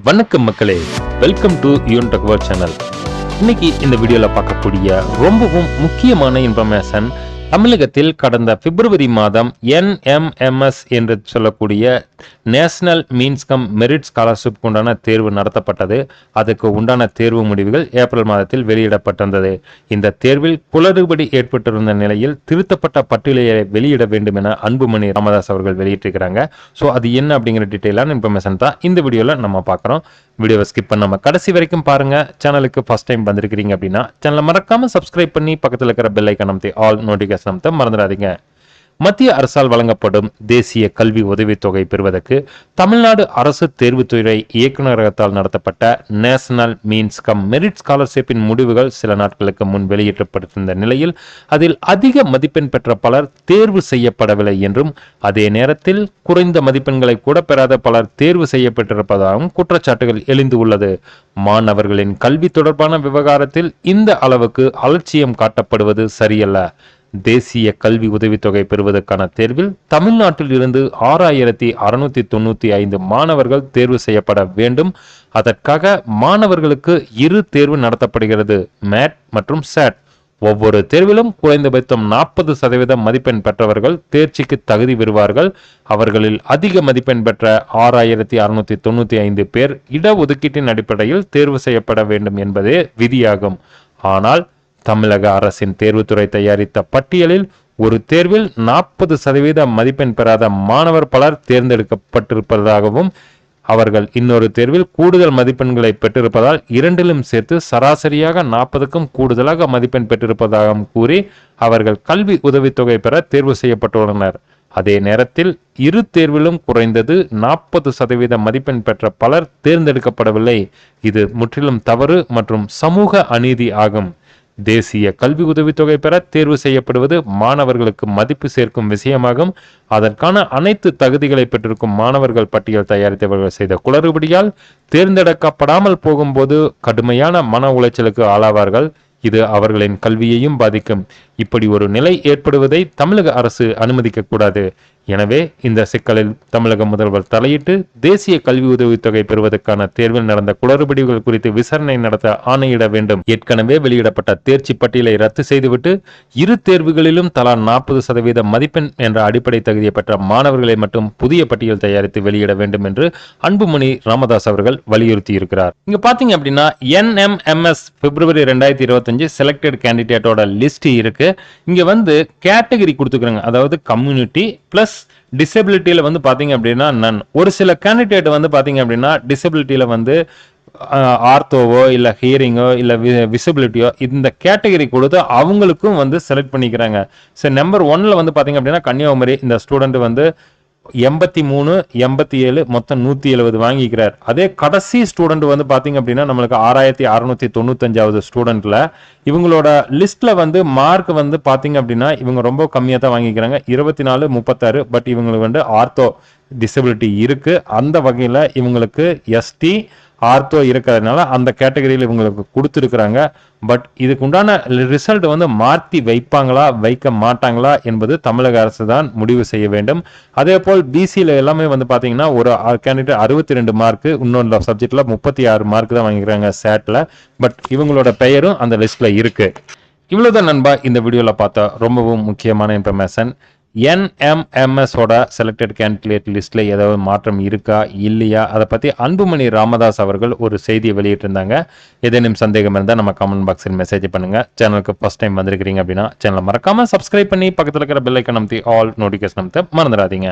வணக்கம் மக்களே, welcome to Yoon tech world channel. இன்னைக்கு இந்த வீடியோல பார்க்கக்கூடிய ரொம்பவும் முக்கியமான இன்ஃபர்மேஷன், தமிழகத்தில் கடந்த பிப்ரவரி மாதம் NMMS என்று சொல்லக்கூடிய national means come merit scholarship உண்டான தேர்வு நடத்தப்பட்டது. அதுக்கு உண்டான தேர்வு முடிவுகள் ஏப்ரல் மாதத்தில் வெளியிடப்பட்டிருந்தது. இந்த தேர்வில் குளறுபடி ஏற்பட்டிருந்த நிலையில் திருத்தப்பட்ட பட்டியலை வெளியிட வேண்டும் என அன்புமணி ராமதாஸ் அவர்கள் வெளியிட்டிருக்கிறாங்க. ஸோ அது என்ன அப்படிங்கிற டீட்டெயிலான இன்ஃபர்மேஷன் தான் இந்த வீடியோவில் நம்ம பார்க்குறோம். வீடியோவை ஸ்கிப் பண்ணாம கடைசி வரைக்கும் பாருங்க. சேனலுக்கு ஃபர்ஸ்ட் டைம் வந்திருக்கிறீங்க அப்படின்னா சேனலை மறக்காம சப்ஸ்கிரைப் பண்ணி பக்கத்தில் இருக்கிற பெல் ஐகான் அமைத்து ஆல் நோட்டிஃபிகேஷன் அமைத்த மறந்துடாதீங்க. மத்திய அரசால் வழங்கப்படும் தேசிய கல்வி உதவித்தொகை பெறுவதற்கு தமிழ்நாடு அரசு தேர்வுத்துறை இயக்குநரகத்தால் நடத்தப்பட்ட நேஷனல் மீன்ஸ் கம் மெரிட் ஸ்காலர்ஷிப்பின் முடிவுகள் சில நாட்களுக்கு முன் வெளியிடப்பட்டிருந்த நிலையில் அதில் அதிக மதிப்பெண் பெற்ற பலர் தேர்வு செய்யப்படவில்லை என்றும், அதே நேரத்தில் குறைந்த மதிப்பெண்களை கூட பெறாத பலர் தேர்வு செய்யப்பட்டிருப்பதாகவும் குற்றச்சாட்டுகள் எழுந்து உள்ளது. மாணவர்களின் கல்வி தொடர்பான விவகாரத்தில் இந்த அளவுக்கு அலட்சியம் காட்டப்படுவது சரியல்ல. தேசிய கல்வி உதவித்தொகை பெறுவதற்கான தேர்வில் தமிழ்நாட்டில் இருந்து 6695 மாணவர்கள் தேர்வு செய்யப்பட வேண்டும். அதற்காக மாணவர்களுக்கு 2 தேர்வு நடத்தப்படுகிறது, மேட் மற்றும் சேட். ஒவ்வொரு தேர்விலும் குறைந்தபட்சம் 40% மதிப்பெண் பெற்றவர்கள் தேர்ச்சிக்கு தகுதி பெறுவார்கள். அவர்களில் அதிக மதிப்பெண் பெற்ற 6695 பேர் இடஒதுக்கீட்டின் அடிப்படையில் தேர்வு செய்யப்பட வேண்டும் என்பதே விதியாகும். ஆனால் தமிழக அரசின் தேர்வுத்துறை தயாரித்த பட்டியலில் ஒரு தேர்வில் 40% மதிப்பெண் பெறாத மாணவர் பலர் தேர்ந்தெடுக்கப்பட்டிருப்பதாகவும், அவர்கள் இன்னொரு தேர்வில் கூடுதல் மதிப்பெண்களை பெற்றிருப்பதால் இரண்டிலும் சேர்த்து சராசரியாக 40க்கும் கூடுதலாக மதிப்பெண் பெற்றிருப்பதாகவும் கூறி அவர்கள் கல்வி உதவித்தொகை பெற தேர்வு செய்யப்பட்டுள்ளனர். அதே நேரத்தில் 2 தேர்விலும் குறைந்தது 40% மதிப்பெண் பெற்ற பலர் தேர்ந்தெடுக்கப்படவில்லை. இது முற்றிலும் தவறு மற்றும் சமூக அநீதி ஆகும். தேசிய கல்வி உதவித்தொகை பெற தேர்வு செய்யப்படுவது மாணவர்களுக்கு மதிப்பு சேர்க்கும் விஷயமாகும். அதற்கான அனைத்து தகுதிகளை பெற்றிருக்கும் மாணவர்கள் பட்டியல் தயாரித்தவர்கள் செய்த குளறுபடியால் தேர்ந்தெடுக்கப்படாமல் போகும்போது கடுமையான மன உளைச்சலுக்கு ஆளாவார்கள். இது அவர்களின் கல்வியையும் பாதிக்கும். இப்படி ஒரு நிலை ஏற்படுவதை தமிழக அரசு அனுமதிக்க கூடாது. எனவே இந்த சிக்கலில் தமிழக முதல்வர் தலையிட்டு தேசிய கல்வி உதவித்தொகை பெறுவதற்கான தேர்வில் நடந்த குளறுபடிகள் குறித்து விசாரணை நடத்த ஆணையிட வேண்டும். ஏற்கனவே வெளியிடப்பட்ட தேர்ச்சி பட்டியலை ரத்து செய்துவிட்டு 2 தேர்வுகளிலும் தலா 40% மதிப்பெண் என்ற அடிப்படை தகுதியை பெற்ற மாணவர்களை மட்டும் புதிய பட்டியல் தயாரித்து வெளியிட வேண்டும் என்று அன்புமணி ராமதாஸ் அவர்கள் வலியுறுத்தி இருக்கிறார். இங்க பாத்தீங்க அப்படின்னா NMMS பிப்ரவரி 2025 செலக்டட் கேண்டிடேட்டோட லிஸ்ட் இருக்கு. இங்க வந்து கேட்டகரி கொடுத்துக்கிறாங்க, அதாவது கம்யூனிட்டி பிளஸ் டிசபிலிட்டியில வந்து பாத்தீங்க அப்படின்னா நன். ஒரு சில கேண்டிடேட் வந்து பாத்தீங்க அப்படின்னா டிசபிலிட்டியில வந்து ஆர்த்தோவோ இல்ல ஹியரிங்கோ இல்ல விசிபிலிட்டியோ இந்த கேட்டகரி கொடுத்து அவங்களுக்கும் வந்து செலக்ட் பண்ணிக்கிறாங்க. சரி, நம்பர் 1ல வந்து பாத்தீங்க அப்படின்னா கன்னியாகுமரி இந்த ஸ்டூடெண்ட் வந்து 83 87 மொத்தம் 170 வாங்கிக்கிறார். அதே கடைசி ஸ்டூடெண்ட் வந்து பாத்தீங்க அப்படின்னா நம்மளுக்கு 6695 ஸ்டூடெண்ட்ல இவங்களோட லிஸ்ட்ல வந்து மார்க் வந்து பாத்தீங்க அப்படின்னா இவங்க ரொம்ப கம்மியா தான் வாங்கிக்கிறாங்க, 24 36. பட் இவங்களுக்கு வந்து ஆர்த்தோ டிசபிலிட்டி இருக்கு. அந்த வகையில இவங்களுக்கு எஸ்டி ஆர்த்தோ இருக்கிறதுனால அந்த கேட்டகரியில் இவங்களுக்கு கொடுத்துருக்குறாங்க. பட் இதுக்கு உண்டான ரிசல்ட் வந்து மாற்றி வைப்பாங்களா வைக்க மாட்டாங்களா என்பது தமிழக அரசு தான் முடிவு செய்ய வேண்டும். அதே போல் பிசியில் எல்லாமே வந்து பார்த்தீங்கன்னா ஒரு கேண்டிடேட் 62 மார்க், இன்னொரு சப்ஜெக்ட்ல 36 மார்க் தான் வாங்கிக்கிறாங்க சேட்ல. பட் இவங்களோட பெயரும் அந்த லிஸ்ட்ல இருக்கு. இவ்வளவுதான் நண்பா இந்த வீடியோல பார்த்த ரொம்பவும் முக்கியமான இன்ஃபர்மேஷன். NMMS ஓட செலக்டட் கேண்டிடேட் லிஸ்ட்ல ஏதாவது மாற்றம் இருக்கா இல்லையா அதை பத்தி அன்புமணி ராமதாஸ் அவர்கள் ஒரு செய்தியை வெளியிட்டிருந்தாங்க. ஏதேனும் சந்தேகம் இருந்தால் நம்ம கமெண்ட் பாக்ஸில் மெசேஜ் பண்ணுங்க. சேனலுக்கு ஃபர்ஸ்ட் டைம் வந்திருக்கிறீங்க அப்படின்னா சேனலை மறக்காம சப்ஸ்கிரைப் பண்ணி பக்கத்தில் இருக்கிற பெல் ஐகான் அமைத்து ஆல் நோட்டிஃபிகேஷன் அமைத்து மறந்துடாதீங்க.